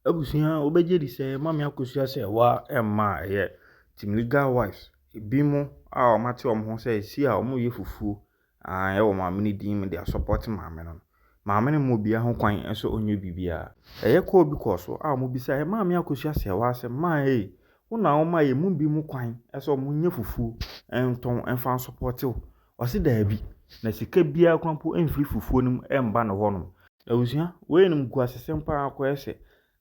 Abusia obeje di se mama Akosua Serwaa emma team legal wives ebimo a o mate o mo se si a o mo ye fufu e wo maame ni dim dey support maame no maame ne mo bia ho kwan enso onye bibia ko obi ko so a mo bisa mama Akosua Serwaa se ma una o ma ye mu bi mu kwan enso mo nye fufu enton enfan support o se da bi na sika bia krampo enfri fufu nim emba no hono abusia we nim gu asesem pa akwa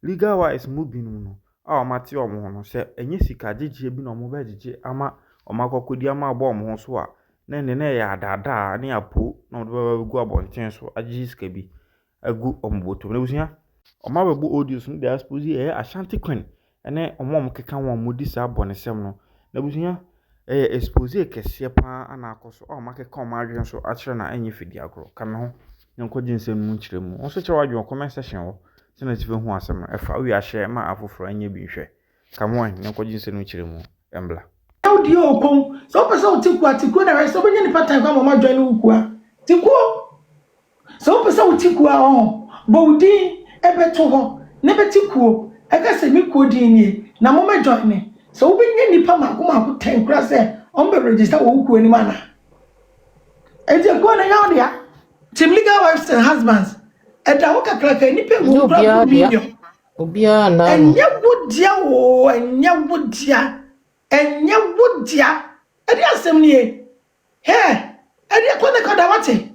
legal wise mu binum no a o mate o mo no se enye sika jeje bi no mo ba jeje ama o makokodi ama abo o mo so a na ne ya adada ne apo na o ba gu abonten so aji sika bi agu o mboto na busia o ma ba bu audios no dey expose Ashanti queen ene o mo keka won mo di sa abonesem no na busia expose kese pa ana akoso o makeka o ma adwen so a kire na enye fidi agro ka me ho nko jinsem mu kire mu on so kire wadwen comment section ho sina tife hu asem efa wi ahye ma afoforo anya bi hwe kamon nko jinsem mu kire mu embla Audi okon so person tiku na so benye ni patan kwa mama join ukua tiku so person tiku a bodi ebeto ho ne betiku e ka se mi ko din ni na mama join ni so benye ni pa mako 10 kra se on be register wo ukua ni mana e je ko na yawo dia team legal wives and husbands e da wo kakra ka ni pe wo kra video obia na enye wodia wo enye wodia enye wodia edi asem ni he edi ko ne koda wate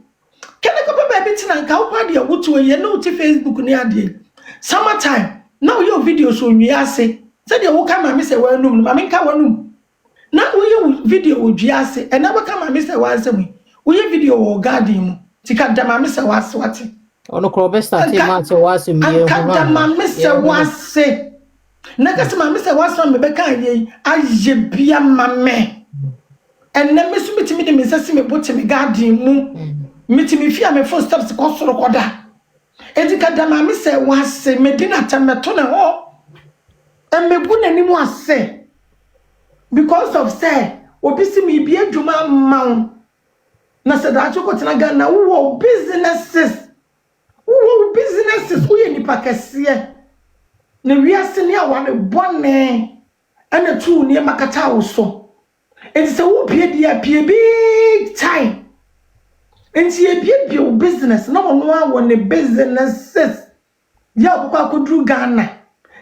kene ko be bi tina nka wo kwa de wotu ye no ti Facebook ni ade summertime now your video so nwi ase se de wo ka ma me se wanum ma me nka wanum na wo ye video wo dwi ase e na wo ka ma me se wa asem wo ye video wo garden mu ti ka da ma me se wa ase wate ono ko be start ma se wa ase mi ye ka da ma me se wa ase na ka se ma me se wa ase me be ka ye aye bia ma me enne me so mitimi de me sase me bote me garden mu mitimi fi am first steps ko soro koda edi ka da ma me se wa ase me di na tameto na ho emegu nani mu ase because of say obi si me bi adwuma mawo na se da choko tena ga na wo businesses wo ye ni pakese na wiase ne awane bone ana tu ne makata wo so enti se wo pie dia pie big time enti e pie wo business na wono awo ne businesses ya bukwa akodru Ghana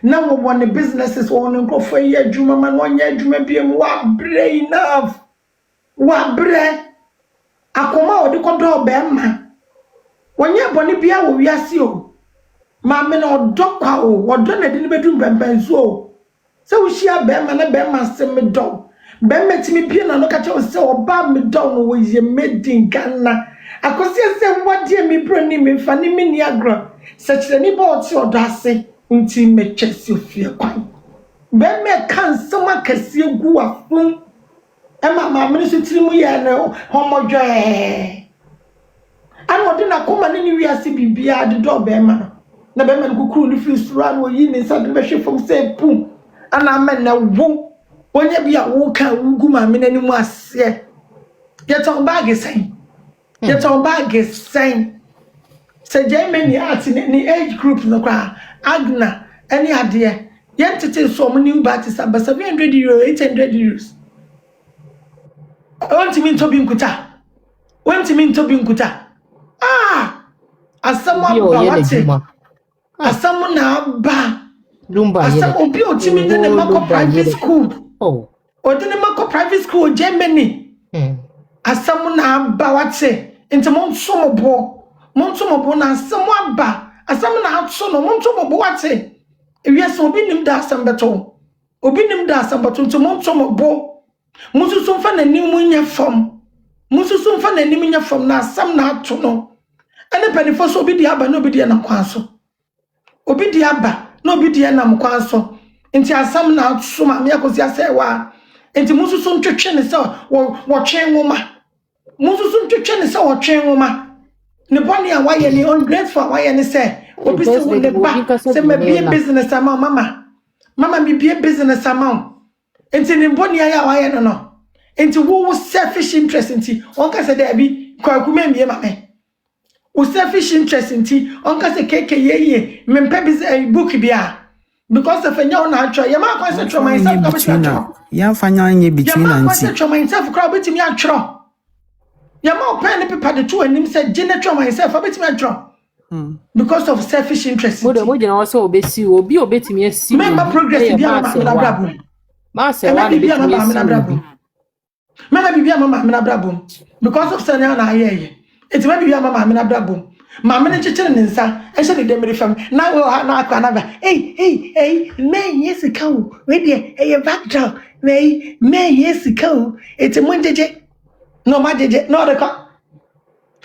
na wo ne businesses wo ne nkofo ye adwuma man wonya adwuma bie mu wa bre enough wa bre akoma odi kodo be ma wonya bone bia wo wiase o ma me na odokwa o odo na de ne bedum bembenzo o se wo hia be ma na be ma se me do be metimi bie na no ka che o se oba me do no wo ye medin Ghana akosia se wode mi broni mi fa ni mi ni agro se kire ni ba oti odo ase nti me twesi ofie kwan be me kan soma kasie gu afun e ma me so tiri mu ye na homodwe anode na koma ni wiase bibia de do be ma na be man kukuru ni fi sura no yi ni sa de be hwefom se pu ana men na wo onye bia wo ka ugu ma me nani mu ase get on bag sen se Germany at ni age group no kwa agna any ade yentete so mo new batches about 700 euro 800 euros want me to be nkuta asama ba wate asama na ba lumba asama obi otimi de ne mako private school odine mako private school Germany asama na ba wate enti monsomobo na asama ba asama na atso no monsomobo wate ewiase obi nim da asam beto enti monsomobo mususu fa na nim nya fam na asam na ato no ene penifo so obi di aba na obi di na kwanso obi di aba na obi di na mkwanso enti asam na ato ma me Akosua Serwaa enti mususu ntwetwe ne se wo twen nwoma ne boni a waye ni ungrateful waye ni se obi se wo de ba se me be business ama mama me be business ama enti ne boni a waye no enti wo selfish interest enti onka se da bi kwakume mie mame wo selfish interest enti onka se keke yeye mempe bi book bia because if you na atro you ma kwase tro myself ka beti atro ya fanya nye between anti you ma kwase anti tro myself kra beti mi atro you ma pen the paper the two anim say gene tro myself beti mi atro because of selfish interest mo jina wose obesi obi obetimi asi member progress bia ma na brabo ma se wa na betimi asi mama bibia mama na brabo because of say na aye eti ma bibia mama na brabo mama ne chechere ne nsa e se de demiri fam na we ha na akwa na ba hey me yes ka we de e backdrop me yes ka eti mo jeje no ma jeje no de ka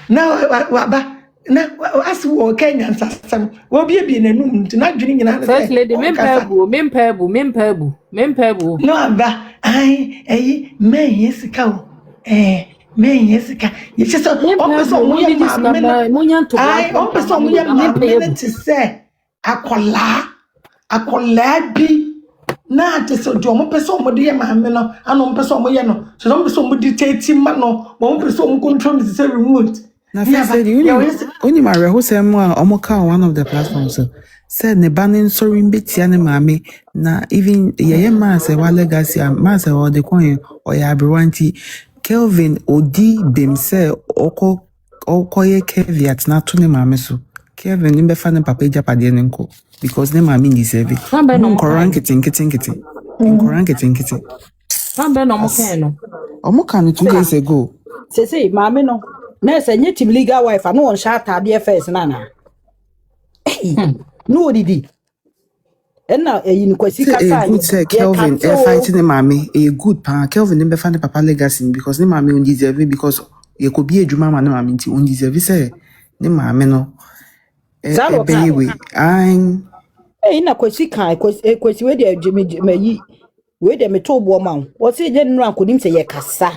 na wa ba na asu wo Kenya nsasam wo bie na num nti na dwene nyina na first lady mempebu no aba ai me yes ka me yes ka ye se so o person mo ye ma me mo nyanto ai o person mo ye ma me te se akola bi na te so do mo person mo de ye ma me no ano mo person mo ye no so mo person mo dictate ma no mo person mo control me say remote na first lady only my rehosem omoka on one of the platforms so said ne banin sorry betia ne mame na even ye ma say wa legacy ma say o de coin o ya abranti Kelvin odi bem say okoye caveat na to ne mame so Kelvin nimbe fa ne papa japade ne nko because ne mame ni serve no koran kiti Sambe no mo ken no omoka no 2 days ago say mame no na say nye team legal wife no on sha atade first na no didi na yin kwasi kasa good say Kelvin fighting the mame a good pa Kelvin nimbe fa ne papa legacy because ne mame on deserve because ye ko bi adwuma ma ne mame nti on deserve say ne mame no be we an na kwasi kan kwasi we de mayi we de meto bo ma wo se je nru ankonim se ye kasa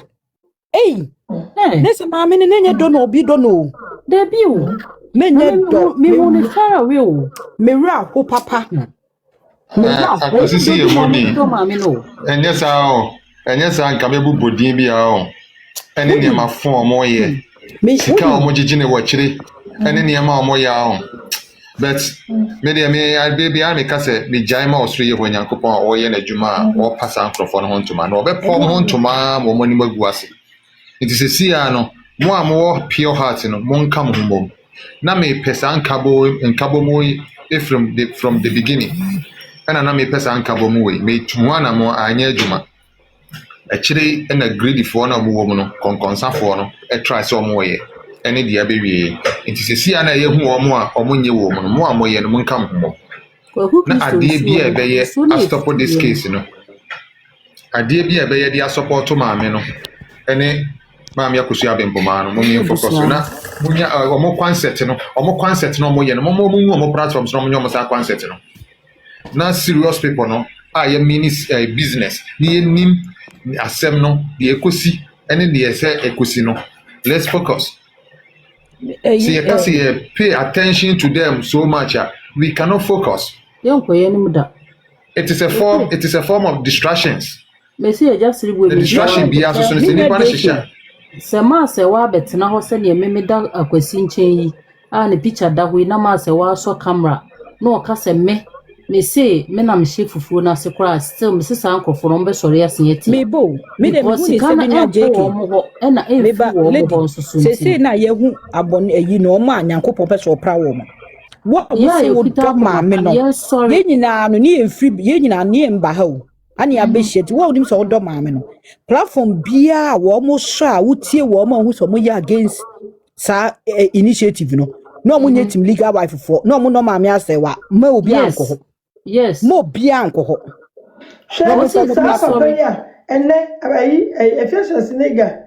nese mame ne nye do no obi do no de bi o me nye do me hu ne fara we o me ra ho papa Akosisi ye moni enye sa nka mebu bodin bia o ene ne ma fon omo ye sika omo jiji ne wachire ene ne ma omo ya o but me de me baby I make say me jai ma osro ye honyankopon o ye na dwuma o pasa ankrofo no hontoma na obepom hontoma mo moni magu ase it is sia no mo am pure heart no mo nka mo mom na me pesa nkabo mo from the beginning na me pesa nkabo mo we me tuwa na mo anya adwuma akire na greedy for na mo wo no konkonsafo no try so mo ye ene dia bewie nti sesia na ye hu omo a omo nye wo mo mo amoye no mo nka mo na ade bia ebeye stop this case no ade bia ebeye dia support maame no ene maame Akosua bempoma no mo me focus na munya omo concept no omo ye no mo omo platforms no mo nyomo sa concept no na serious people no ye mini business ni nim asem no the ekosi ene the ese ekosi no let's focus. See, you can see, pay attention to them so much. We cannot focus. It is a form of distractions. The distraction be also Sema se wa betina ho se ne memeda Akwasi nchen yi a ne picture da ho na ma se wa so camera no ka se me say me na me she Fufu na se kra still me sesa ankofo no be sori ase yeti me bo me de me hu ni se nya JK na e fu wo mo so so se na ye hu abon ayi no ma Nyankopon pe so pra wo mo wo se wo do ma me no ye nyina no ne enfri ye nyina ne mba ha o ani abehye ti wo nim so wo do ma me no platform bia wo mo so a wutie wo mo hu so mo ya against sa initiative no no mo nye team legal wife for no mo no ma me asewa ma obi anko ho yes mo bia anko ho no se sa papa ya ene ayi efficiency nega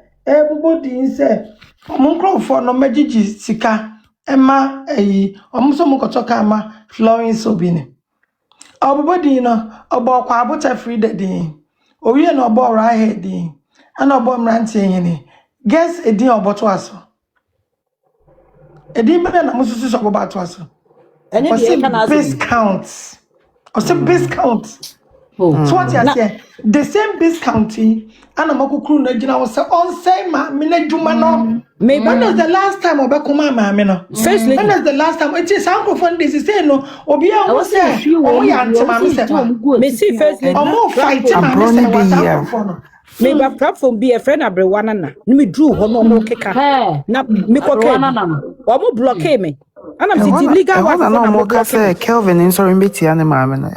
bubo din se mo nkrofo no magigi sika ema ayi omuso mo kotoka ama Florence Obini obubo din no obo kwa abota free the din owie no obo right head din ana obo mrantie hene guess edin oboto aso edin be na mususu so obo ato aso ene de kana base count o se base count So what you say? The same discounting, and I'm going to do now. Say on say ma, me na juma no. Maybe when was the last time obe kuma ma me no? First lady. When was the last time? It is uncle for this is say no. Obi a who say? Oh ya auntie ma me say. Me see first lady. Omo fight ma me say what uncle for no. Maybe a platform be a friend abrewana na. Me drew hono mo keka. Na me ko ke. Omo block me. And I'm sitting legal wife for no more say Kelvin in sorry mbeti ane maame na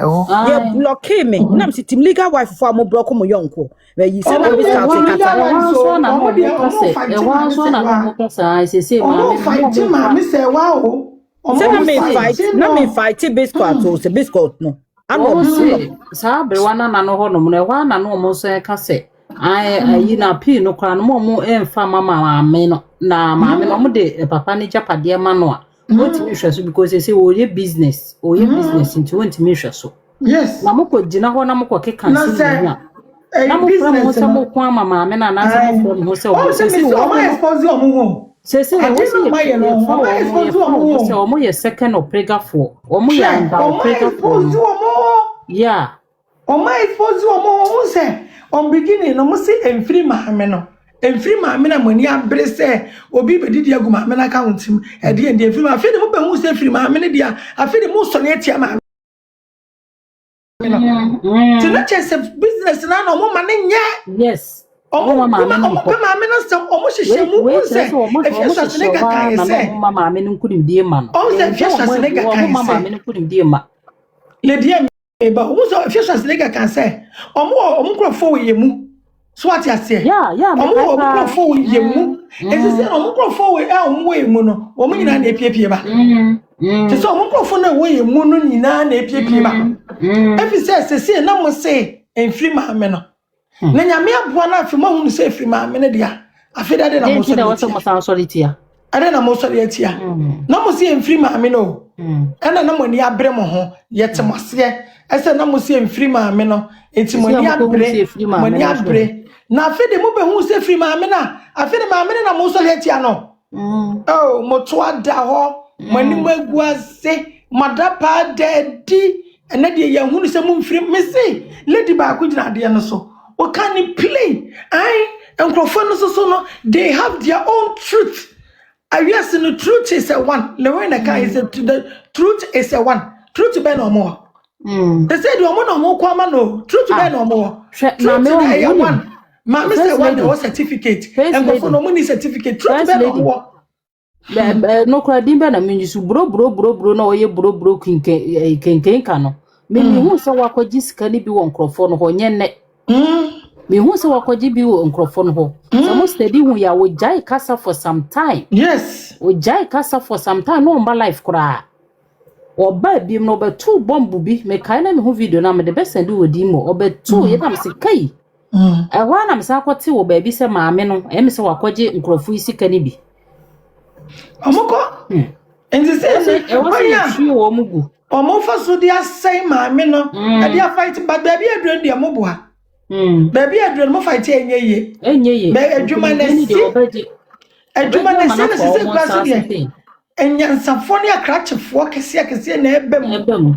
yeah block me and I'm sitting legal wife for mo block mo yonko where you say na be start kata so na mo kase e wan so na mo kase ai say maame say wow say na me fight biscuit o say biscuit no ano say sa brewana na no ho no na wa na no mo so kase ai na pi no kwa no mo emfa mama maame no na maame no mo de papa ni japade ma no a what me hwe so because they say oh ye business into want me hwe so yes na moko gina ho na moko ke cancel na mo from mo se mo kwa mama me na na se mo from mo se o se o ma expose o mo se o se expose o mo ye second operator for o mo ya nda operator for yeah o ma expose o mo se on beginning no mo se emfiri maame no emfiri maame na mani abre se obi bedidi agu maame na account m e de emfiri maame afi de mo be hu se emfiri maame ne dia afi de mo so na etia maame ti na chese business na no mo ma ne nya yes o maame na se o mo hihye mu se e fi so ne ga kan se o maame ne nkudim die ma no o se fi so ne ga kan se o maame ne nkudim die ma le die ba o so fi so ne ga kan se o mo krofo we mu so what you say yeah omo krofo we mu e say omo krofo we omo we mu no omo nyina na epiepie ba ti so omo krofo na we mu no nyina na epiepie ba e fi say na mo say enfiri maame no na nyame aboa na afi mo hu say enfiri maame ne dia afi da de na mo sorry tia ade na mo sorry tia na mo say enfiri maame no ana na mo ni abre mo ho yete mo se ese na mo say enfiri maame no enti mo ni abre na afi de mo be hu say enfiri maame na afi de maame na mo sorry tia no oh mo to ada ho mani magu ase madapa dedi ene de ye hu say mo enfiri me say lady ba ko gina de no so o can play ai enkrofo no so no they have their own truth. Yes, the truth is a one. The truth is a one. Truth be no more. They said you no more kwama no. Truth be no more. Truth is a one. Mama say one no certificate. And for no money certificate. Truth be no more. No kra dimbe na minjisu bro na oye bro kinken kano. Me hu se wakoji sika ni bi won krofo no ho nyenne. Me hu se wakoji bi won krofo no ho. So mo steady hu ya wo jai kasa for some time. Yes. O jai kasa for some time no mba life kra. Oba biem no be two bomb bi me kai na me hu video na me de be send wo di mo oba two ye na me se kai. E wa na me sa akote wo ba bi se maame no e me se wakoji nkrofo isika ni bi. Omoko nti say e wo se twi wo mugu omo fa so dia say maame no e dia fight but baby adren dia mo boa baby adren mo fight enyeye be adwuma na si adwuma na si na se kwase dia enyansafo ne akrachefo kese na ebam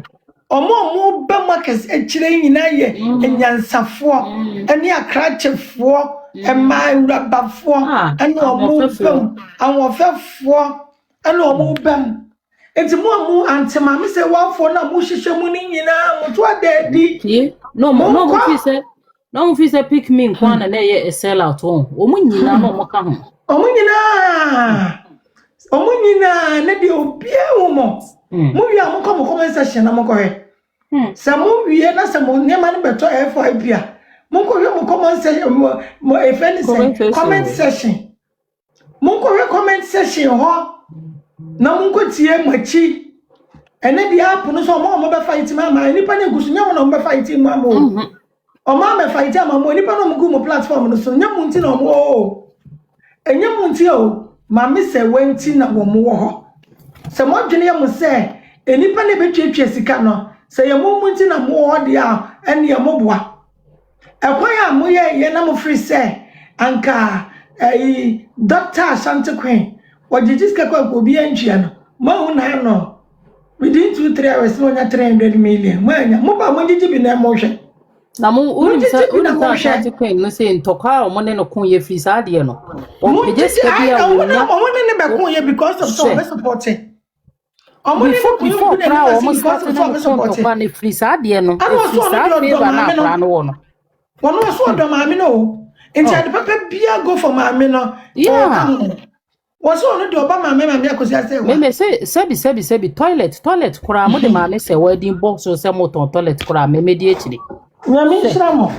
omo bam akese akire nyina ye enyansafo ene akrachefo ema urabafo ene omo bam awofefo ene omo bam enti mo antema me se wafo na mo hihye mu ni nyina mo to adadi no mo fi se pick me nkwana na ye sell out on omo nyina no mo ka ho omo nyina na de obia wo mo wi am ko mo comment section na mo ko he sa mo wi na sa mo nyema no beto F5 bia mo ko mo comment section mo comment section mo ko comment section ho na mo ko tie machi ene dia app no so mo be fight mama nipa na gusu nyamo na mo be fight mama o ma me fight mama nipa na mo go mo platform no so nyamo nti na mo enyamo nti o ma me se wenti na wo mo ho se mo dwene ye mo se enipa na betwetwe sika no se ye mo nti na mo ho dia ene ye mo boa ekwan ya mo ye na mo free se anka Dr. Ashanti Queen what did this kwa obi antwia no ma hu na no within 2-3 hours no nya 300 million ma nya mo ba mo gigi bi na mo hwe Na mo unimsa Ashanti Queen no say ntoka o mo ne no kun ye free sa de no. O pejes ka bia wo nya. O mo ne be kun ye because of so be supporting. Before crowd almost started to support ne free sa de no. Free sa de ba na akra no wo no. Wono so do maame no. Enti ade papa bia go for maame no. Yeah. Was on do ba maame Akosua say. Me say toilet kura mo de maame say wedding box so say moton toilet kura me di echiri. Nyame hira mo.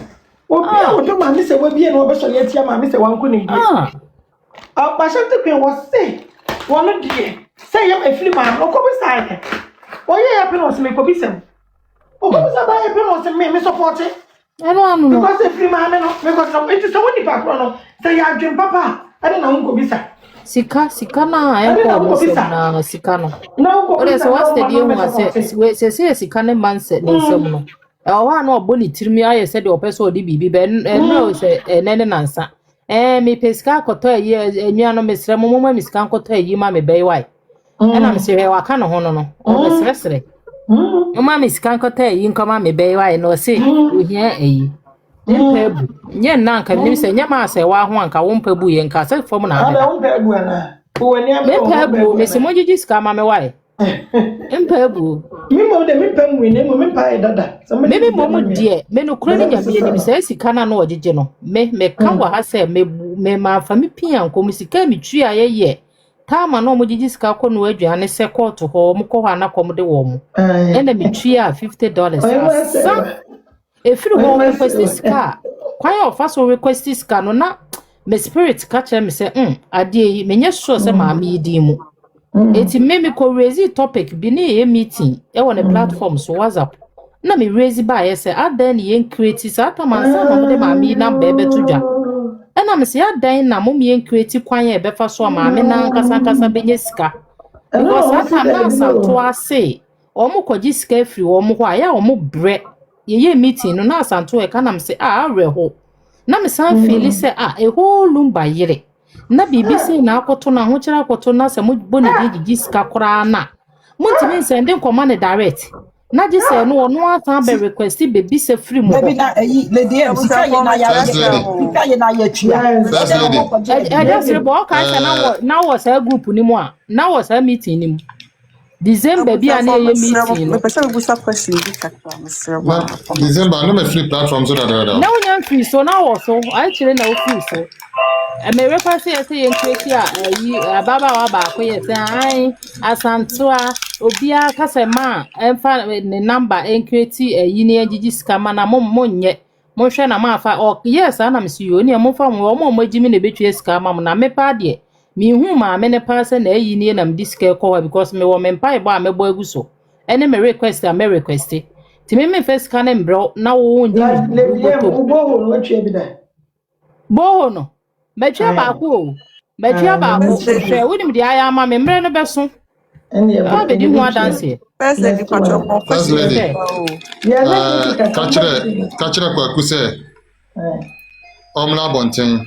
Obi do maame say we bia no be so ye tia maame say wanko ne die. Ashanti Queen was say wono die. Say yam efiri maame o ko bi say. Oye ya pe no se me ko bi sem. O ko bi say ba ya pe no se me support it. No. Because efiri maame no because no it is so woni pa no say ya dwen papa. I don't know ko bi say. Sika na ayako na sika no. Ore so what's the deal when say sika ne man se ne nsem no. E o ha na oboni tirimi aye se de opeso odi bibi be no se nene nansa. Me pesika akoto ayi enua no mesre mo mi sika akoto ayi ma me be wai. E na me se he waka no ho no. O mesre. Mama mi sika akoto ayi nkoma me be wai no se ohia ayi. Mpebu nye nanka nim se nya ma se wa ho anka wo mpebu ye nka se fom na aba wo mpebu na wo ni mpebu me se monjiji ska ma me wai mpebu mi mo de mi pemu ni mo mi pa dada me mo die me no kura ni nya me nim se sika na no ojeje no me ka wa ha se me ma fa mi pia nko mi sika mi twa ye ta ma no mo jiji ska ko no aduane se court ho mo ko ha na ko mo de wo mo enda mi twa $50 If you go request car, why of us will request this car? No, na me spirit catch me say, adi me nye sure say maami di mu. Eti me ko raise topic bi ne meeting e on the platform so WhatsApp. Na me raise ba ye say adan ye create sa atamansa ma de maami na bebe to dwa. E na me say adan na mo me create kwan ye be fa so maami na nkasa benye sika. Because atamasa to ase, omo kwaji sika free omo ho aya omo bre. Ye meeting no na asanto e kana me say reho na me san feel say e whole lumba yire na bibi say na akoto na ho kira akoto na se mo boni gigi sika kora na montimi send nkoma ne direct na ji say no ono asan be request baby say free mo baby na lady em sika ye na ya tua just rebo ka say na was a group ni mo a na was a meeting ni mo December bi ane ye meeting no. Person will busa question bi kakra Serwaa. December no me free platform so that. Na wonya free so na wo so I chire na wo free so. E me request say ye create yi ababa wa ba ko ye say ai asantoa obia kasema emfa ne number en create yi ne agigi scam na monye mo hwe na ma fa yes ana me so yo ne mo fa mo magimi ne betwe scam na me pa de mi hu ma me ne pass na ayi ni na mdiske ko because me wo me mpa ibo amebo aguso ene me request am request ti me first can embro na wo ndi bo no atwa bi da bo no me twa ba ko hwe wo nim di aya ma me mre no beso ene ya ba be di ho dance First lady patro mo First lady. Kachira kwa kuse. Omla bonten.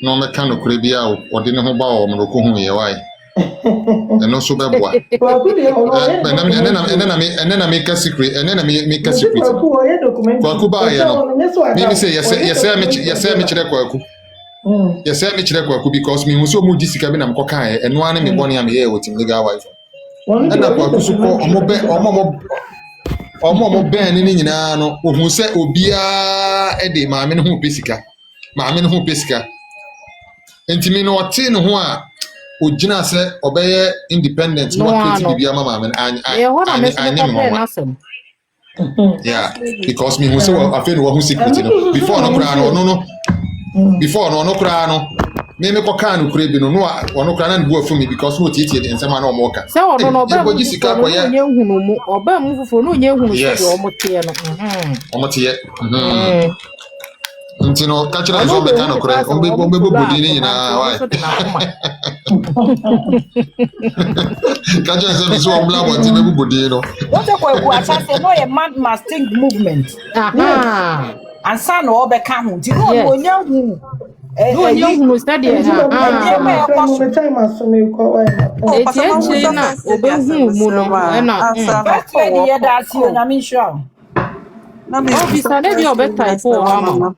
No me kan okure bia odi ne ho ba o mo ko hu ye wai eno so beboa enena me ka secret enena me ka secret kwa ku ba ye no me say yes me kire kwa ku yes me kire kwa ku because me hu so mu disika bi na me ko kan eno ane me boni am ye wotim legal wife ena kwa ku so ko omo ben ni nyina no ohun se obia e de maame ne ho pesika Intimi no ɔte ne ho a ogina sɛ ɔbɛyɛ independent no create bibia mama me yeah because me who say afei no who secret no before no kura no me ko kan no kura bi no no kura na ne bu afu me because no tietie de nsɛm na ɔmo ka sɛ ɔno no ɔba gi sika kɔ yɛ nyehunu mu ɔba mu fofo no nyehunu sɛ ɔmo tie no ɔmo tie Nti no kachira zo be kan okure ombe bodi ni nyina wai kachira zo so ombla bodi be bodi no what e ko Ashanti no a man must think movement and san no be kan hu ti no onya hu no hunu study me time aso me ko wai na obehu mu no na first lady ya da si onyame hwa Na me Oh, bisa na di obeta ipo mama.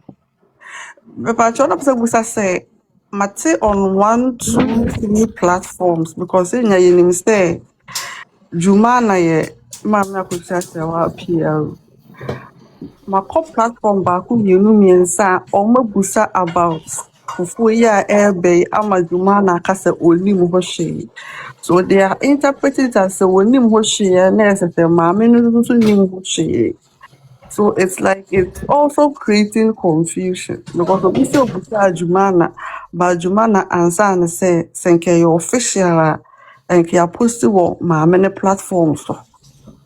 me pa cho na pese busa say mate on 1, 2, 3 platforms because nya yenim say Juma na ye mama Akosua Serwaa PR. Makɔ platform baako mmienu mmiɛnsa a busa about fufuo yi a ɛrebɛn ama Juma na aka sɛ onim ho hwee. So they are interpreting it as sɛ onim ho hwee na ɛsɛ sɛ maame no nso nim ho hwee. So it's like it's also creating confusion because obi sɛ obusa Juma na ba Juma na ansa na sɛ nkɛ yɛ official a nkɛ aposti wɔ maame ne platform so.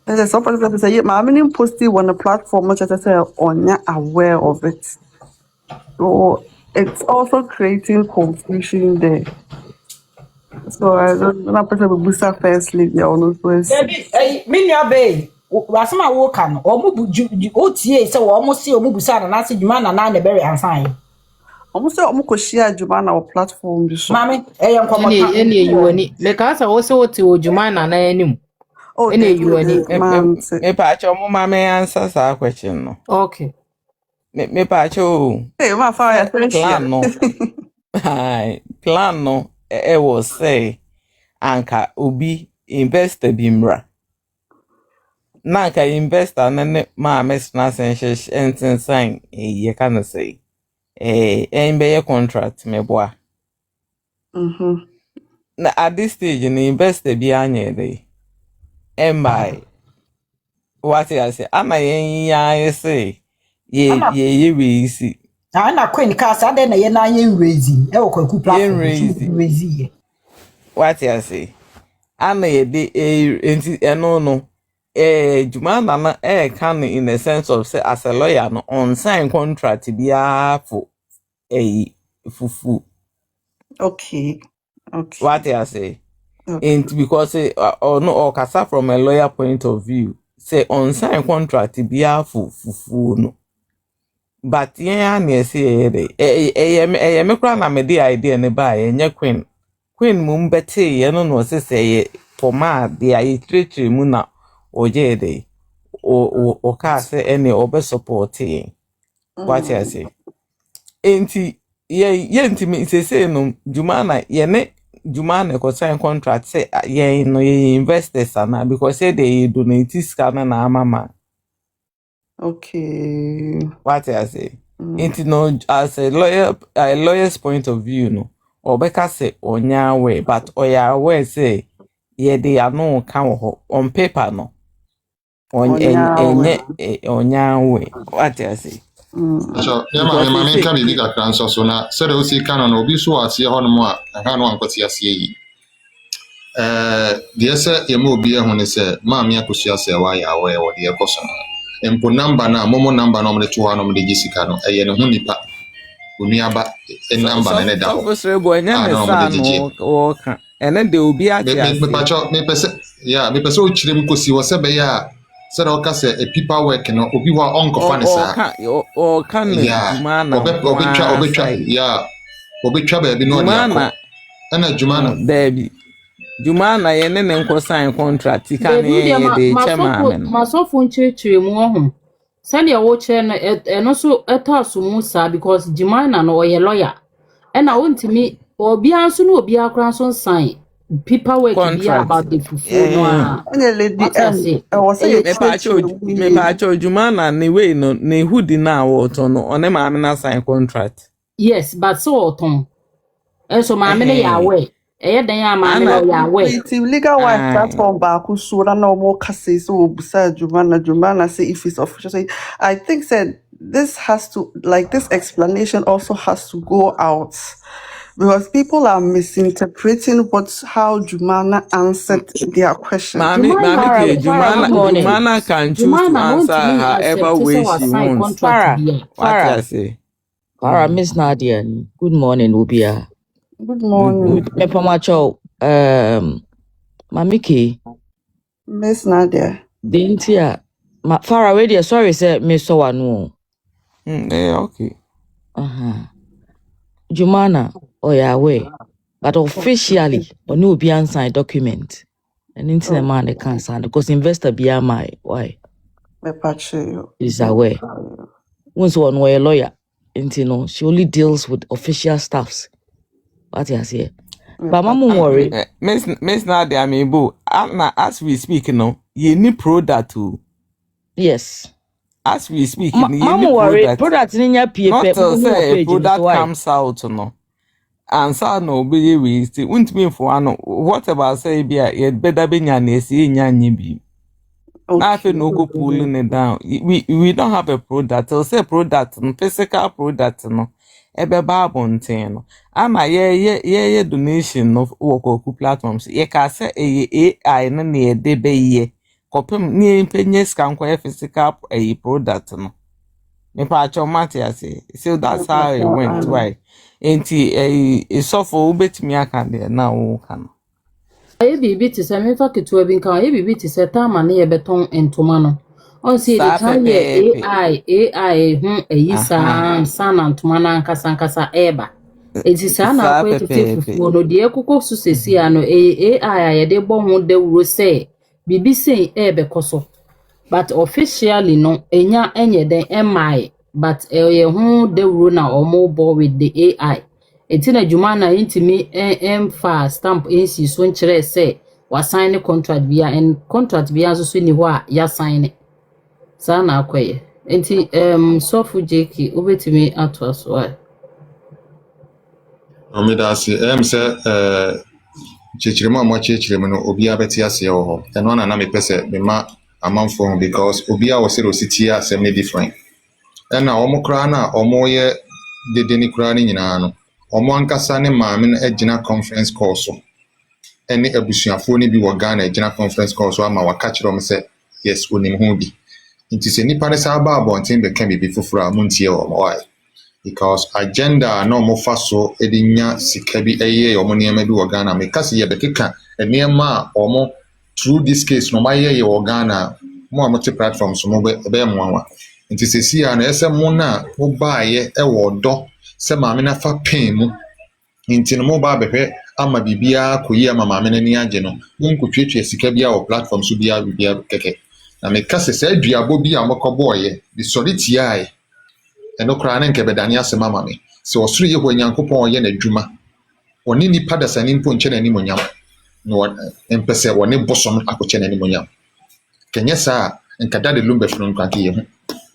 There's some people say, yeah, I'm not posting on the platform, much as I say, on not aware of it. So it's also creating confusion there. So I don't know, person will boost up firstly, yeah, on those ways. Debbie, Minya Bay, Wasma Wokan, or Mubu, OTA, so almost see Mubusan and Nancy Jumana and the berry and fine. Almost say, I'm going to share Jumana or platform. Mammy, I am Any you any. Because I also to Jumana na enim. Oh, Any you any. Me pacho mo mama answer sa question no. Okay. Me pacho. Hey, my father, Plan no. Hi, plan no. E was say anka obi investor bimra. Na anka investor na ne mama sna sense enten sign ye can say. Be contract me boa. Na at this stage the investor bi anye dey. Embai. What I say? Am I say? Ye raisy. I'm not queen cast, I then a yen raising. Oh, could platform raising. What I say? Am I de no. Jumana can in the sense of say as a lawyer no on sign contract be for a fufu. Okay. What I say? Okay. And because or no or kasa from a lawyer point of view, say on sign contract be for fufu no. But yeah, na say me kra na me the idea ne ba ye queen mum bete ye no say poma de ai tretre mu na oje de o ka say any obe support what I say enti ye enti me say no Juma na ye ne Juma na ko sign contract say ye no ye investors na because say they donate scan na amama. Okay. What I say? Into no as a lawyer's point of view, no. Or beka say onya way, but oya way say ye they are no count on paper no. Onya way. What I say? So, yeah, mammy can be bigger crans or so now. So, the OC canon will be so as your honor and how one could see us ye. Dear sir, you will be when they say, Mammy Akosua Serwaa away or the Akosua. And put number now, Momo number normally 200 the Jessica, a yen hunipa. Uniaba a number and a double. So, boy, no walk. And then they will be at Me person children because he was a bear. Said, okay, say a people working or be wa uncle Fanny, or can Jumana obi trouble be no Jumana and a Jumana. Debbie. Jumana ye ne nko sign contract ka ne ye de chairman masofo nchirechire mu ohun sani wo che no eno so etaso mu sa because Jumana no oye lawyer e na wontimi obi anso no obi akran so sign paperwork be about the fufu no a lady was say me pa cho Jumana ne we no ne hudi na wo to no one ma na sign contract. Yes, but so oton so ma me ne yawe dan ya ma me no yawe it's legal wife platform ba Akosua na more kase so busa Jumana say if it's official say I think said this has to like this explanation also has to go out because people are misinterpreting how Jumana answered their question. Jumana can choose to answer however way she wants. Farah, Miss Nadia, good morning, Ubia. Good morning. Me pamacho, Mamiki. Miss Nadia. Dintia. Farah, radio, sorry, sir, Miss Sowanu. Okay. Jumana, Yahweh. But officially, on no be unsigned document. And into the man they can't sign because investor be my why. Me patch you. Is aware. Once one way a lawyer, and you know, she only deals with official staffs. What you say? But mama worry. Miss Nadia Mebo, as we speak, you need product too. Yes. As we speak, mama worry. Product in your PA. Not to say a product comes out, no. And so no be we still won't mean for one. What about say be a better be nyan nothing no go pulling it down. We don't have a product. I'll say product, physical product, no. Ebe babonten no. Ama ye donation of work platforms. Ye ka say AI no na de be ye. Kopem ni penye scan kwa physical a product no. Me pa chomati ase. So that's how it went. Why? Enti a sofo ubetimi aka de na wo kan. Aye bibi ti se me fa ketua bi nka aye bibi ti se tama na ye beton entoma no. On see the kan ye AI eyi sana ntoma na nkasa eba. Eti sa na akwa fufu no de ekoko so sesi ano AI ye de bo ho dawuro se bibi sei ebe koso. But officially no enya enye den MI but ye ho dawuro na omo bo with the AI. Etina juma na intimi fa stamp nsi so nkyere se wa sign contract bia and contract bia so ni ho a ya sign sa na akoye enti sofu jeki obetimi ato so a Omidasi say chichirema mo chichirema no obi abeti ase ho eno na me pese me ma amanfo because obi a wose ro city asem ne different na omo kra na omo ye dedeni kra ni nyina no omo ankasa ne maame no agina conference call so ene abusuafo ne bi wo Ghana agina conference call so ama waka kire om se yes onim ho bi nti se nipa ne sa ba abonten be kan bi fufura amuntie omo why because agenda no mo faso edinya sika bi eye omo niema bi wo Ghana me kase ye bekeka niema omo through this case no maye ye wo Ghana mo amote platforms mo be mo nti se si ya na ese mo na mo baaye e wo do se maame na fa pain mu nti no mo ba behwe ama bibia koyi ama maame na ni age no mo nkotwetwe sika bia wo platform so bia keke na me kase se aduabo bi a mokoboye bi soliti ai eno kra na nke bedani asema mame se osuru ye ho nyankopon ye na dwuma oni nipa dasani mpo nche na ni monyam no empese woni bosom akoche na ni monyam kenye sa nkada de lumbe funu nkwanke ye ho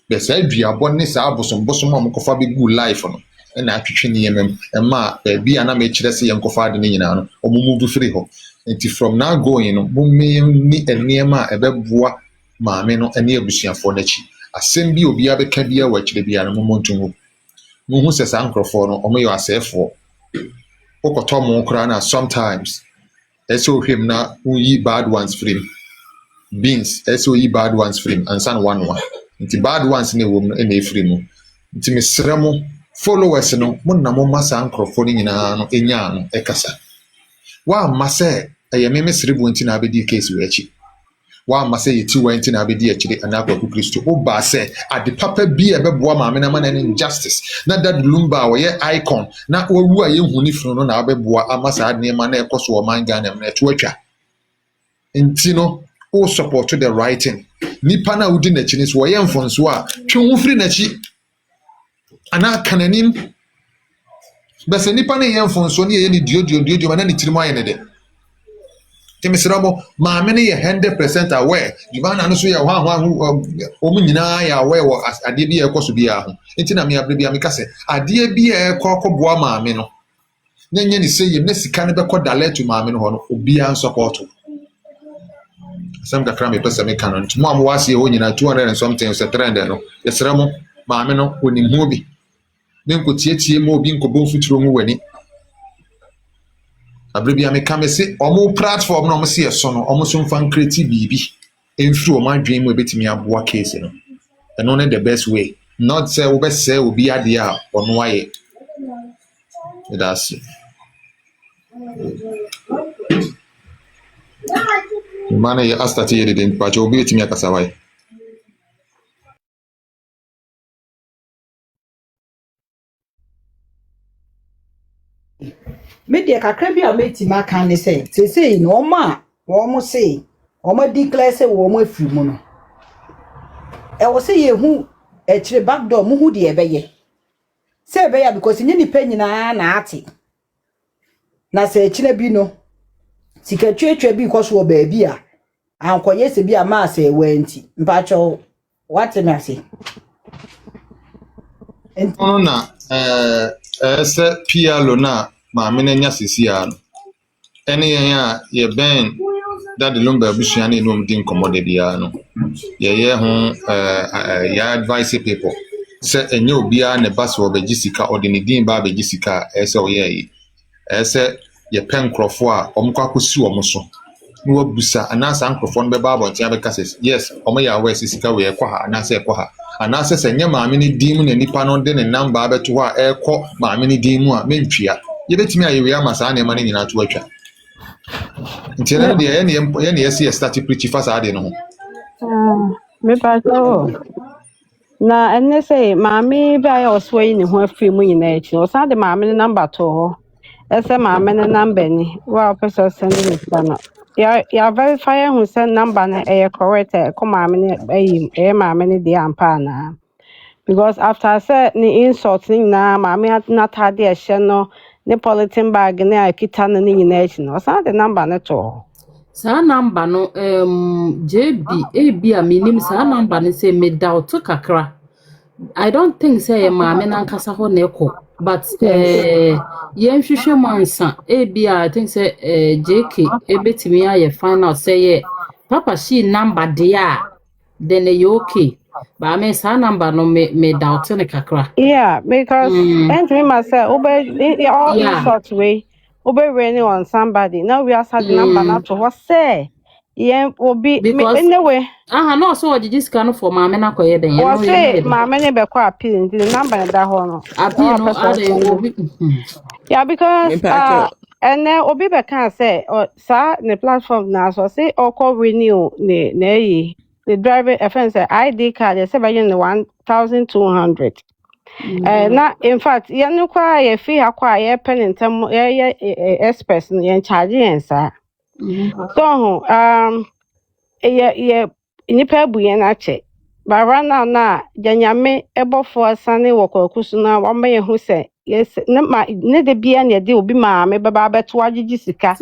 be sa aduabo ne sa bosom amokofa bi gu life no na atwetwe ne yemem ema bi ana me kire se ye nkofa de ne nyina no omumuvu free ho nti from now going no mumme ni eniema ebeboa maame no ene abusuafo na chi asem bi obi abeka bia wa kire bia no momontu mu hu se sa nkrofo no omo yo A.S.F okoto mo kra na sometimes eso him na uyi bad ones frame beans eso yi bad ones frame and san one nti bad ones ne wo na frame nti mesremo followers no mo na mo masa nkrofo ni nyina no enya no ekasa wa mase ayeme mesrebu nti na abedi case we achi wa mase yeti wa nti na abedi achire anagwa ku Kristo o ba se ade papa bi ebeboa maame na mana injustice na dad lumba wo ye icon na owu a ye huni funu no na abeboa amasa ade ma na ekoso o manga na na etwatwa nti no o support the writing nipa na udi na chini so ye mfonso a twe free na chi ana kananim bese nipa na ye mfonso ne ye ni dio ma na ni tirimo aye ne de Temisramo, maame ye 100% aware. Divana no so ya omu nyina ya aware wo ade bi ekoso bia ho. Enti na me abre bia me kase ade bi ekokoboa maame no. Na nye ni sey na sika ne beko daletu maame no ho no obi an support. Sam ka kra me pesa me kanon. Mo am wase ho nyina 200 and something se trend no. Yesramo maame no onim ho bi. Ne nkotiatie mo obi nkobon futuro mu wani. Abribia me come say omo platform no mo see so no omo so fan creative bibi enfri o man dream we betimi aboa case no and only the best way not say we best say obi ade a ono aye that's it man ye astati ye den pa obi betimi akasa why media kakra bi a meti maka ne say no ma wo mo say o ma declare say wo mo afiri mu no I was say who a back door, muhu de ebeye. Say beya because in any penny na ati. Na say chile sika twetwe bi koso baby a ankoye se bi a ma se wanti mpacho what me ase ono na ese pialo na ma me na nya sisia no ene yen a ye ben that the lumber busua na enum din commodity dia no ye ho ya advise people se enye obia ne baso obegisika odinidin ba begisika ese oye ese ye pen krofo a omkwa akosi omoso no wabusa anasa nkrofo no beba abontia be kase yes omo ya we sisika we ekwa ha anasa ekwa ha anasa se nye maame ne dim na nipa no de ne number abeto ha ekọ maame ne dim a mentwia ye betimi ayewe amasa na ema ne nyina to atwa ntene de ye ne ye start preach fast ade no Me pacho na enne say maame ba ya oswo yi ne ho afiri mu nyina echi o sa de maame ne number to ho ese maame ne number ni wa person send me sana ya verify who send number na correct ko maame ne maame ne de ampa na because after say ni insult ni na maame na tade e hye no ne polythene bag ne akita no ni nyina echi no sa de number ne to ho sa number no JB AB a minim sa number no say me doubt kakra. I don't think say maame na nkasa ho na ekọ but yen hwehwe mansa AB I think say JK ebetimi aye final say papa she number dia then you okay but I mean sa number no me doubt ne kakra. Yeah, because me myself all insult way raining on somebody. Now we are sad number not to what say. Yeah, will be anyway. No, so did this kind of for maame na koye den. Or say maame ne be kwa appeal the number that hono. Appeal no other. Yeah, because and then obi be can say or sa the platform now so say or call renew the driver offense ID card they say by 1,200. Na in fact yanu kwa ye fee akwa ye pen ntem ye express ye charge yen sa so ye nipa buye na che bara na janyame ebofo asane wokokusu na wama ye hu se yes ne de bia na de obi ma me baba beto agigi sika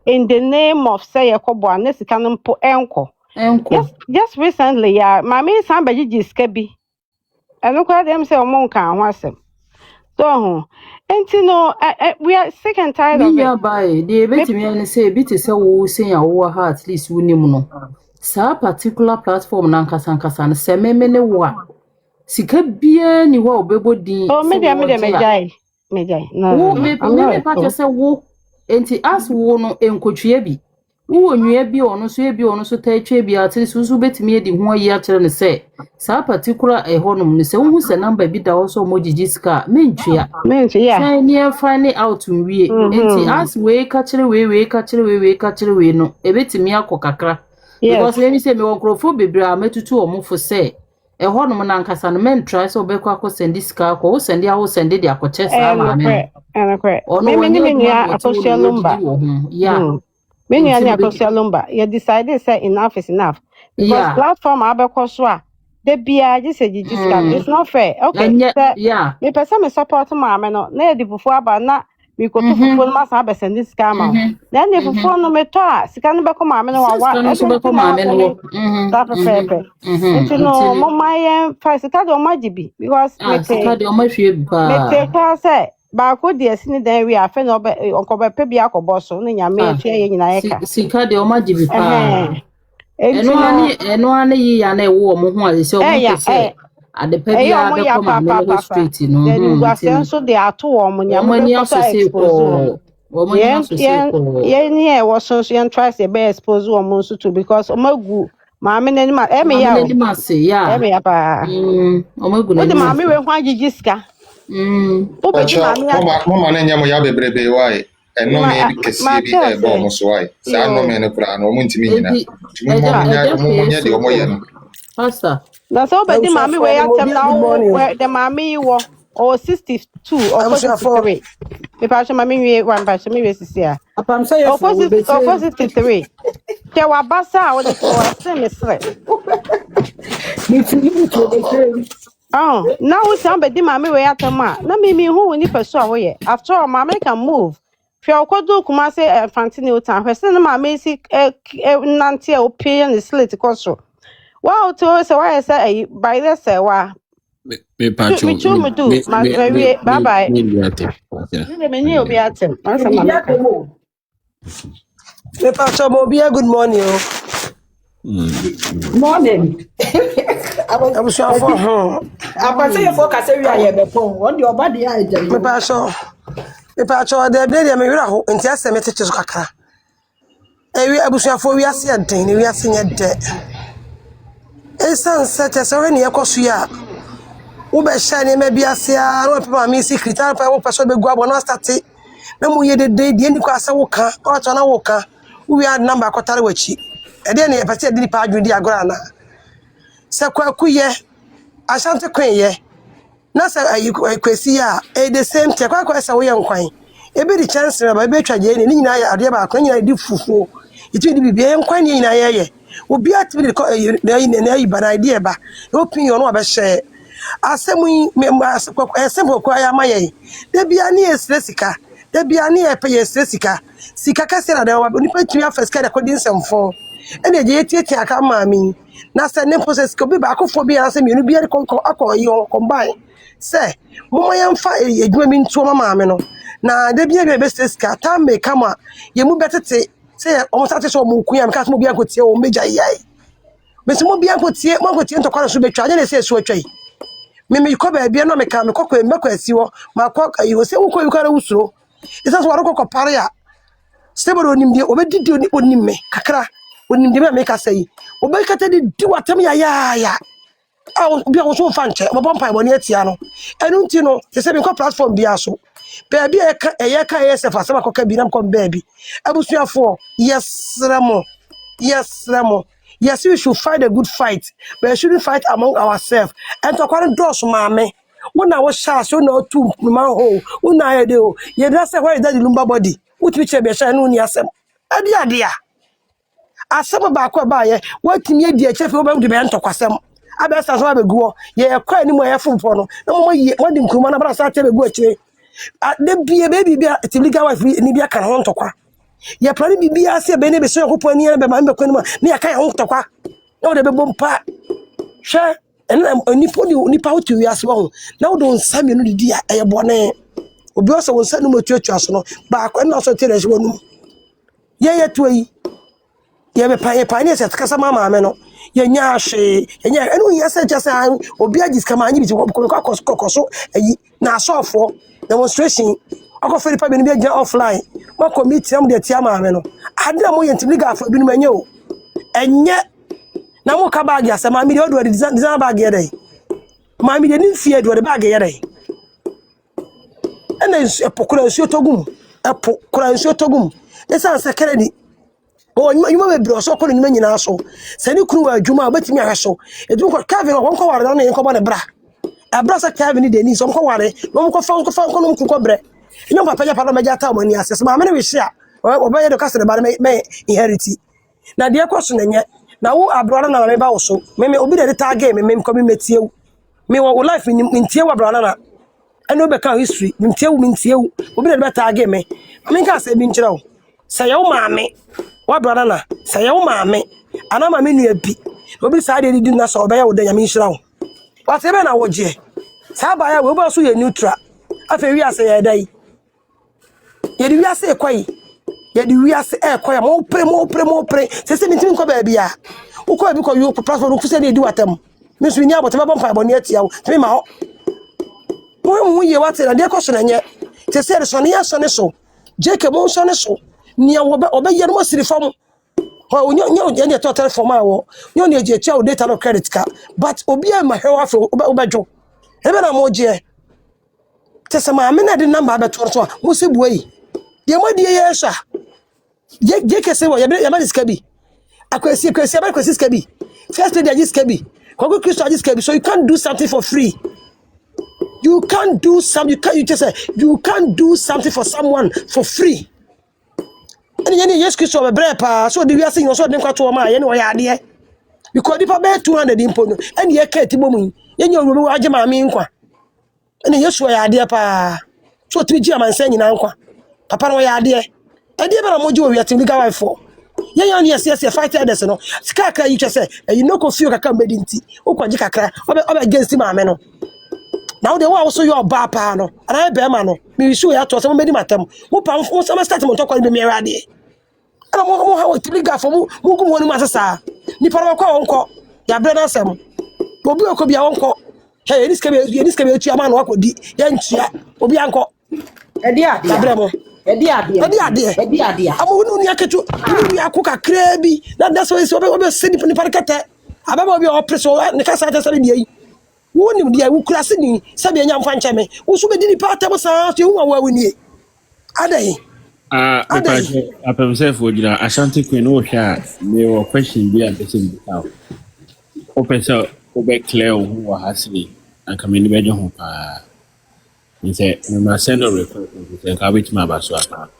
in the name of say yakobo na sika no mpo enko just recently ya mama samba gigi sika bi eno kwa dem say omo nka ho asem so enti no we are sick and tired of it ya bai de betimi an say bi te say wo sen ya wo ha at least wunim no sa particular platform na nkasa na se memene wo a sika bia ni wo obebodin me mejai no me pa say wo enti as wo no enkotwe bi wo nwua bi ono so ta atwa bi at least so betimi edi ho ayi a kire ne say sa particular honom ne se wo se number bi da wo so mogigi ska mentwia say near find out nwie enti as we ka kire we no ebetimi akokakra because let me say me wonkrofo bebra metutu omofo say honom na nkasa no men try so be kwa ko send ska ko wo send de akoche sa ma me me ni Akosua Lumba yeah many any Akosua Lumba you decided say enough is enough because platform abekọ a de bia just say it's not fair okay me person me support maame no na edi fufu aba na me ko to fufu no masa be send this scam then the fufu no me to a sika no be ko maame no wa it's no mama yen fa sika de o majibi because me sika de o ma hwie ba me te ka say ba ko de asini dan wi afa no be onko pe bia akọbọ so ne nyame etua ye nyina ye ka sika de o majibi pa eno ani yi ya na ewo mo ho a se o mo se ade pa bia be ko ma me street no then go asenso de ato wo mo nyame be ko expose wo mo nya so se ko ye ni e wo so yen try say be expose wo mo so too because o magu maame nani ma e me ya e me ya pa o magu nani ma maame we ho agigi sika o be di mama na nyamo ya bebrebe wai eno me bi kesi bi e bo mo so wai sa no me ne kura no mo ntimi nyina mo nya de o mo ye no pastor na so be di maame we ya tem na wo the maame yi wo or 62 or 63 Me pa ma me wie one pa me wie sisi a. Apam say yes na we be Of 63. Ke wa basa o de to wa se me sre. me feel to be say. Oh, now we sound be di ma me we atema. Na me hu ni peso a wo ye. After all, ma me can move. Hwɛ okodo kuma se fantini utan. Hwɛ se na ma me si nante a opie ne slate koso. Wow, to say why say by the say wa. Me patcho Me chu me do. Ma we bye bye. Me ni obi atem. Asa ma me ka. Me patcho mo be good morning o. Morning. I'm sure for Apam say for ka say we aye be pon. Won the oba dey aje. me patcho de be me wira ho nti ase me tete so kakra. Ewi abusuafo wi ase den ne wi ase nye de. Esan sete so we ne ekoso ya. Wo be sha ne ma bi ase a no pe ma mi secret an pa wo peso be gu abo no start. Na mu ye de ni kwa ase wo ka, o to na wo ka. Wo wi number akotare wachi. E de ne e pese de ni pa adwudi agora na. Se kwaku ye Ashanti Queen ye. Na say kwesi ya the same thing kwa say wo ye nkwan e be the chance na ba be twaje ni nyina ya ade ba kwa nyina di fufu itu di bibia nkwan ni nyina ye obi atbi na yi ba na idea ba opinion no ba share asemu simple kwa ya maye da bia ni esresika da bia ni e pe esresika sika kase na da ni pa tumi afeska da kodin semfo ene je tietia aka maami na say ne process ko bi ba akofo bi na say mienu bi akọ combine say mo ya mfa edwuma mi nto mama me no na da bia be ska ta me kama ye mu betete say o mosate so mo kuya me ka so mo bia kotie o meja yai me so mo bia kotie ntokwa so betwa anya say so atwai me ko ba bia no me ka me kokọ mekọ asiwo ma kwa ayo say wo ko yu kara usuro isa so waroko kopare a stable onimde obedidi onimme kakra onimde me ka say obekata di watam ya bi a so fan che mo bompa mo ne atia no enu nti no se se bi ko platform bi aso baby e ka A.S.F asema ko ka bi nam ko baby abusuafo yes ramo yes we should fight a good fight but we shouldn't fight among ourselves and to kware dos maame wona wo sha so na otu man ho wona ye de o ye da say why that lumba body uti che be sha no ni asem ade a asem ba ko ba ye watimi adi a chefe wo ba de be ntokwasem abesa so abeguo ye kwa ni mo ye fomfo no na mo ye wadi nkruma na bra sa te begu akire de bie baby bia tiliga wife ni bia kan ho ntokwa ye plan bibia se be ne be so yakopɔ ani be ma be kwani ma ne ya kan ho ntokwa na wo de be bompa hwe nipa wo tu wiase wo na wo don same no didi a ye bone obi o so wo sanu motuatua so no ba kwa na so tere so wonu ye to yi ye be pa ne se kasa mama me no ye nya hwe ye nya enu ye se jasa obi agis kama anyi bi ko kokoso yi na asofo demonstration akoferi pa be ni bi offline ma committee am de tia ma me no ade mo ye ntimi ga afa bi no manye o enye na mo ka bag ya se ma mi de odo design bag ye dai ma mi de ni fie de bag ye dai ena epokura nsuo togum epokura nsuo togum esa se kere ni o nyuma be bro so ko ni nyina so se ni kuru adwuma obetimi ahweso edu ko Kevin won ko ware na nko ba ne bra abra sa Kevin de ni so ko ware no ko fa ko no ko bre nyom papa ja pa meja ta omani asese ma me ne we hia obaye do kase de ba me inherit na de ko so nenye na wo abro na me ba wo so me obi de ta game me ko me metiew me wo life ni ntiew abro na eno be ka history ntiew obi de be ta game me nka se bi nkyerɛ wo say yo maame wa brother na say yo maame ana maame nu abi obi sa de di na so obeya wo da nyame nhira wo wa se be na wo je sa ba ya we bo so ye neutral afa wi ase ye dai ye di wi ase kwai ye di wi ase kwai mo pre se mitimi ko ba bia wo ko bi ko yo platform ku se de di watam mi so ni abot ba bompa bo ne atia wo timi ma ho mo ye wate na de ko so na nye se so ne ya so ne so jeke mo so ne so ni obe ye no siri fam ho onyo ne total form awo nyo ne je chia o data no credit card but obi e ma hewa fe obedwo ebe na mo je te se ma me na de number abeto so mo se buai de mo de ye sha je kese wo ye ba diska bi akwesi ba ska bi first lady diska bi kogo Christo diska bi so you can't do something for free You can't do something. You just say you can't do something for someone for free. And yes, Christo be brepa. So the we are saying also dem kwato ma ye no ya ade. Because the pay 200 impo no. And ye ka tibomu. Ye nyo wo age ma me nkwa. And yes wo ya ade pa. So to ji amansa nyina nkwa. Papa no ya ade. E dey be na moji wo wi atim legal wife for. Yes, fight others no. Skaka you just say you no go feel kaka medinti. O kwaji kakra. Obe against ma me no. Now the one also your papa no. And I be ma no. Me show ya to some medi matem. Mo pa mo some start mo to kwa be me rade. And mo ha we legal for mo go wonu masasa. Ni pa kwa wonko. Ya bre na asem. Obi okobia wonko. Hey, this can be tu ama no akodi. Ya ntua. Obi anko. Edi ade. Ya bre mo. Edi ade. Amu nu ni aketu. Ni akoka kra bi. That's why so obi se ni parkete. Ababa obi opreso ne kasa ta sare die. Wonim dia wo kura se ni sabe nya mfa nche me. Wo so be di ni pa ta sa so hu wa wanie. Adai. Adai. Apem se fo gina Ashanti Queen wo hwa me wo question bi a person bi ka. O pesa o be clear wo ha se anka me ni be je ho pa. Ni se me ma send a report se ka bit ma ba so apa.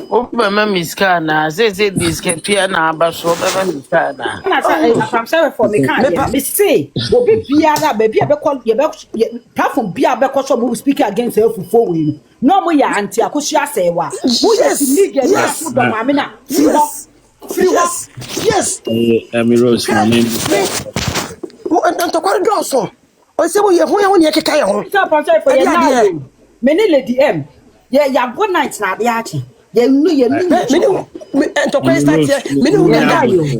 Open my miska na say this can pia na abaso beba miska na. Na say I'm sorry for me can me say obi bia na baby abekọ ye platform bia abekọ so we speak against Fufu we no mo ya anti Akosua Serwaa who yes legal na so do ma me na yes Rose my name mo antokware do so o se mo ye ho ye keka ye ho so I'm sorry for you now me ni lady M ya go night na dia achi ye nu me antokware start here me ni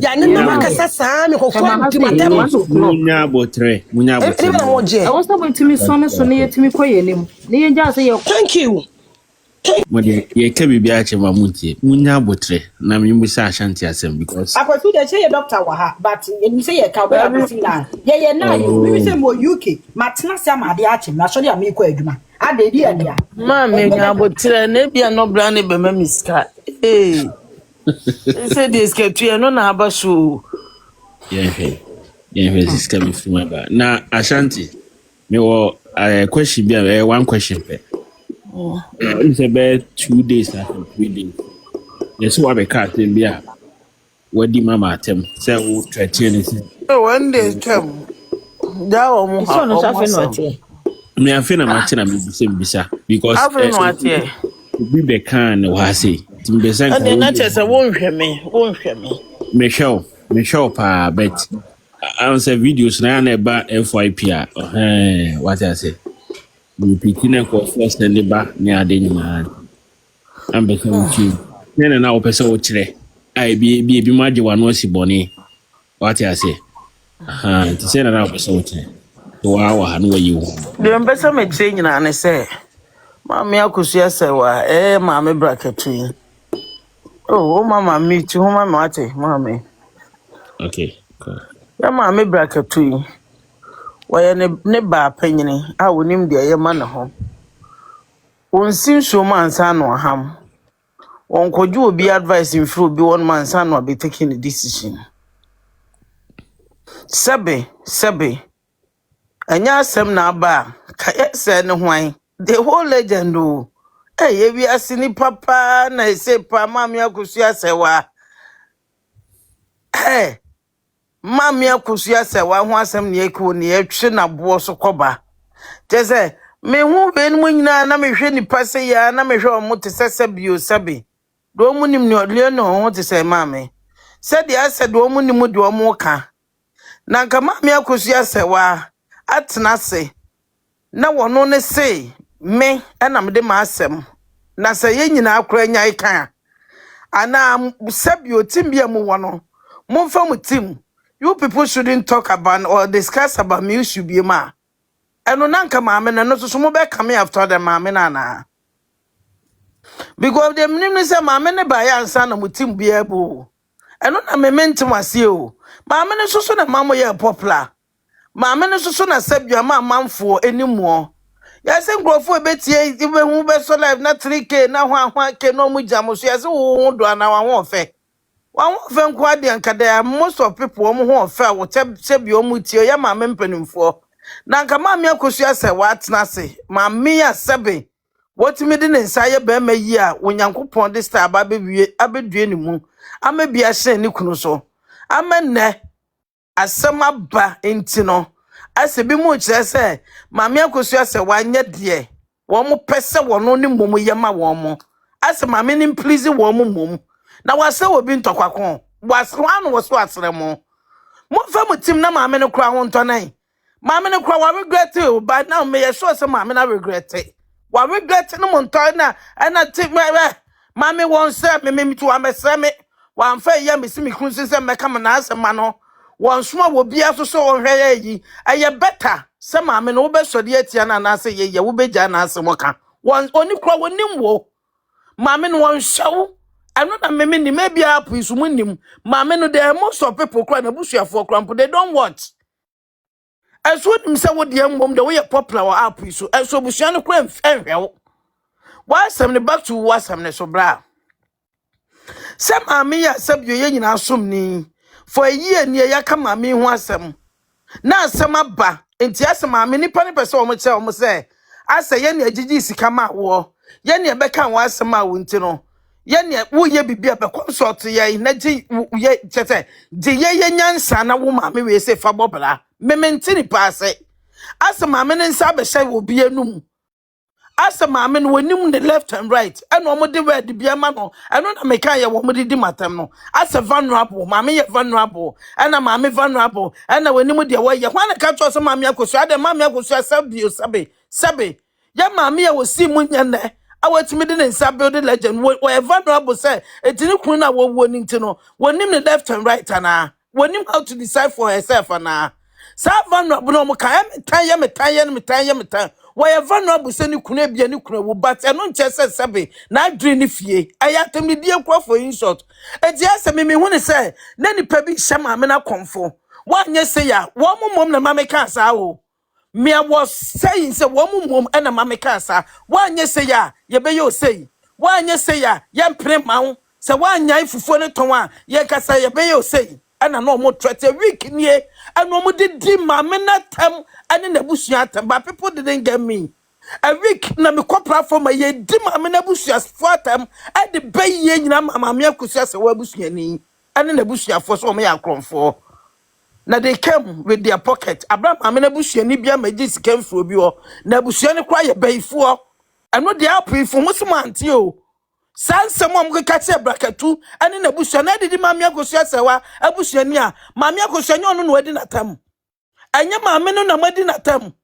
ya ne no makasa saa me ko fo ti matem munya botre I was not going to me so ne yetimi koye nim ne ye ja say ye thank you mo de ye ka bibia che ma muntie munya botre na me mbusa Ashanti asem because Akosua dey say doctor wa ha but you say ye ka we na ye na you we say mo UK matena se amade achi na so dey am ikọ adwuma ade di ania Ma me nya botre na bia no bra ne be ma miska. Say this can tu no na abaso. Yeah, this is coming from my back. Now, Ashanti, me wa question be one question pe. It's about 2 days after 3 days. Yes, what be cat be a what di mama tem say wo 13 One day come. Da o mo ha. no so no tie me afina matina me bisa because Afre no atie. Bi be kan wa say timbe san And then that say won hwe me. Me show pa bet I say videos na ba FYP what I say we pikin ko first and ba ni ade nyina am be kan tu na o pese o kire ai bi ma je wano si boni what I say to say na o pese o kire to wa no yi wo Dem pese me kire nyina ne say Mama Akosua Serwaa mama bracket. Oh mama me tu mama ate mama. okay cool. Ya mama bracket tu. Why ne ba panyini a wonim de ye ma ne ho. Wonsin so man sa no ham. Won koju obi advice in fru bi one man sa no be taking a decision. Sebe. Anya asem na aba ka se ne hwan. The whole legend o. Ye wi asini papa na say pa Mama Akosua Serwaa. Mama Akosua Serwaa ho asem ne ekwo ne etwe na bo so koba. Tese me hu be nmu nyina na me hwe nipa se ya na me hwe o mote sese bio sabe. Do mu nim ne odle no ho te se mama. Se de ase do mu nim de o mo ka. Na nka Mama Akosua Serwaa atena se. Na wono ne se me na me de ma asem. Na se ye nyina akora nyai kan. Ana sabio team bia mu wono. Momfa mu team. You people shouldn't talk about or discuss about me issue be ma. Eno nanka maame na no so mo be come after the maame na. Because the minimum say maame ne ba ya ansa na mu team bia bu. Eno na me mentim ase o. Maame ne so na mamo ye popular. Maame ne so na sabio ma manfo enimo. Yes, and grow for a bit here, even who be so live not 3K, now 1K no mu jam, so yes, who do an hour one fair. One quite the anchor there, most of people who are fair, whatever save your mutia, yama mempening for. na nka maame Akosua sɛ watena se maame a sebe wotumi de ne nsa yɛ bɛrima yi a onyankopɔn de star ba abedue ne mu ama bia hyɛ ne kunu so ama nnɛ asɛm aba enti no ase bi mu kyerɛ sɛ maame Akosua sɛ wanyɛ deɛ wɔn mo pɛ sɛ wɔn ne mmom yɛ ma wɔn mo ase maame ne please wɔn mo mmom na wasɛ obi ntɔkwako wasano wɔ so asrɛ mo fa mo tim na maame ne kura ho ntɔnan maame ne kura wa regret o but now me yɛ sure sɛ maame na regret wa regret no mo ntɔn na ɛna ti maame wɔn sɛ me to amɛsɛ me wa mfa yɛ me si me kun sɛ mɛka mo na asɛm ma no wɔn soma wɔ bia so so wɔn hwɛ yɛ yi ɛyɛ better sɛ maame no wo bɛ sɔde atia na na sɛ yɛ wo bɛ gya na asɛm ka wɔn oni kura wɔn nim wo maame no wɔn hyɛw ɛno na me ni maybe app is munim maame no there most of people cry na busuafo krampo they don't want eso nim sɛ wo de mbom de wo yɛ popular wɔ app yi so eso busua no kra nhwɛw wasɛm ne back to wasɛm ne so bra sɛ maame ya sɛbio yɛ nyina som ni for a year ne ya ka maame ho asɛm na asɛm aba enti asɛm maame nipa ne pɛ sɛ wɔn kyerɛ wɔn sɛ asɛ yɛ ne agigi sika ma wo yɛ ne bɛka wɔn asɛm a wo nti no yene wo ye bibia be consult ye na ji ye chete di ye nyansa na wo maame we se fa bobla me mentini paase asa maame ne nsa be hye wo bia num asa maame no wonim the left and right and wo de word bia ma no eno na meka ye wo de di matam no asa vulnerable maame ye vulnerable and na maame vulnerable and na wonim de wo ye hwan ka cho so maame Akosua de maame Akosua sabe ya maame ye wo si mu nyane awatimi de nsa building legend we vulnerable say etini kunu na wo ni ntino wonim the left and right ana wonim how to decide for herself ana sa vulnerable no mo kan metan we vulnerable say ni kunu ebia ni kunu wo but eno nche say sebe na adri ni fie ayatem ni die kwa for in short eti ase me hu ni say na nipa bi hyema me na konfo wanye say ya wo mom na mama ka sa o me was saying say one mum and a mammy cancer. One yes say ya, ye be yo say. One yes say ya, yan prim mount. So one yai for to one, ye cassa ye be yo say. And I no more threat a week near, and no more did mamma not tem and in the bush yatem, but people didn't get me. A week na me copra for my ye dim amena bush as for them at the bay ye mamma Akosua a wabush ye and in the bush ya for so me a crom for. Na they came with their pocket. Abraham amena bushia ni bia magis came for bi o. Na bushia ni kwa ye bayfo. Eno de api fo musumanti o. Sansem am go kache brakatu ani na bushia na didi maame Akosua sewa abushia ni a maame Akosua nyo no no wadi natam. Anya maame no na madi natam.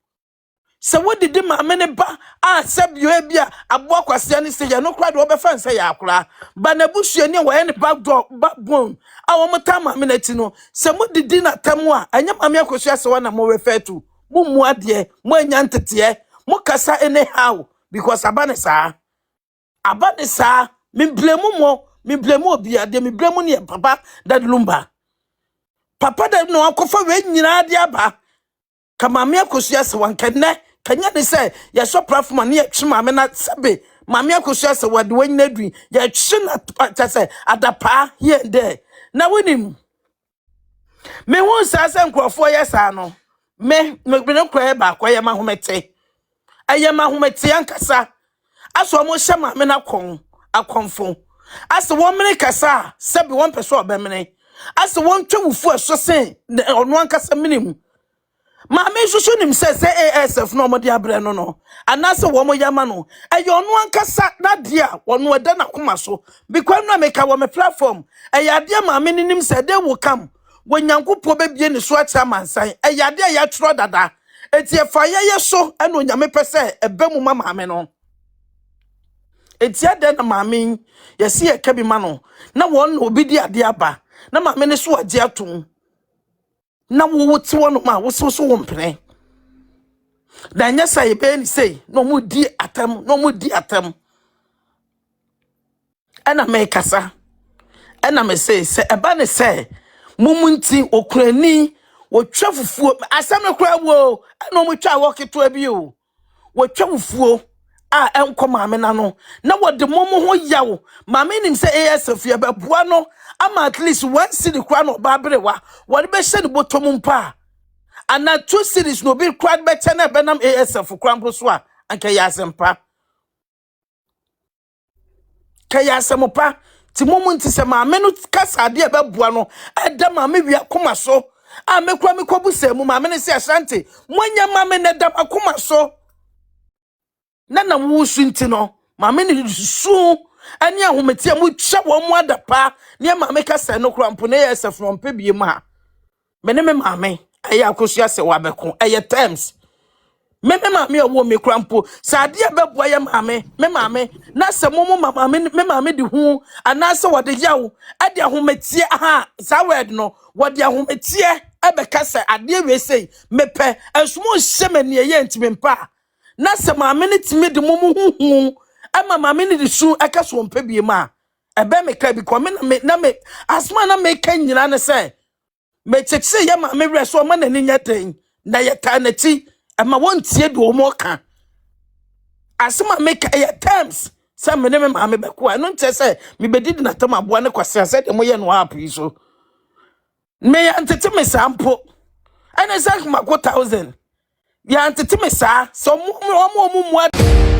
Se wodi di maame ne ba a sebio e bia abo akwase ani se ya no kra de obefa nse ya akra ba na bushia ni wa ye ne backbone a wo mota maame na ti no se modi di na tam a anya maame Akosua se wa na mo refer to mo mu ade mo anya ntete mo kasa anyhow because abane sa me blame obi ade me blame ne papa that lumba papa that no akofa we nyina ade aba kama maame Akosua se wan kenne kanya de say ya so platform na ya twi maame na sabe maame Akosua se wade wan na dui ya twi na ta say adapa here and there na winim me won sa se nkrofo yesa no me no kwa ba kwa ya mahomete aya mahomete ankasa aso mo hye maame na akonfo aso won mene kasa sabe won peso obemene aso won twewufu eso sen ono ankasa minim maame shushu nim say A.S.F no mo de abre no anase wo mo yama no eyo ono ankasa na dia wono eda na koma so because no make wo me platform eya dia maame nim say they will come when Nyankopɔ bebie ne so acha mansan eya dia ya tro dada eti efa ye so eno nyame pese ebe mu maame no eti ade na maame yesi e ka bi ma no na won no obi di ade aba na maame ne so age atom na wo ti wono ma wo so wo mpene da nya sai be ni sei no mu di atam ana me kasa ana me sei se eba ne sei mumunti okurani wo twa fufuo asam ne kura wo ana mu twa wo keto abi o wo twa fufuo a enko maame na no na wo de momo ho yawo maame nim se A.S.F ya beboa no ama at least one city kura no ba brewa wo de be hye ne botom mpa and na 2 cities no be crowd better na benam A.S.F krampo so a anka ya asempa kaya asemopa ti moment se maame no kasa de beboa no eda maame wi akoma so a mekura mekobu semu maame ne se Ashanti monya maame ne dam akoma so na wusu nti no maame ne su ani ahometi mu twa wo mu adapa ne maame kasa no krampo na A.S.F no mpebie mu ha me maame aya Akosua Serwaa beko eye terms me maame owo me krampo sade abeboa ye maame me maame na se momo maame me maame di hu anase wode yawo ade ahometie aha sa word no wode ahometie abeka se ade we sei mepe ensomo hyemani ye ntime mpa na se maame ne time de momo huhu ama maame ne di su aka so mpa bie ma ebe me ka bi ko me na me asma na me kan nyina ne se me cheche ye maame wre so ma na ni nyaten na ye ka na ti ama wontie do mo ka asema make a terms some me maame beko a no nche se me bedidi na tam aboa ne kwase se de mo ye no api so me ya ntete me sampo ana sak mako 1000 ya ntete me sa so mo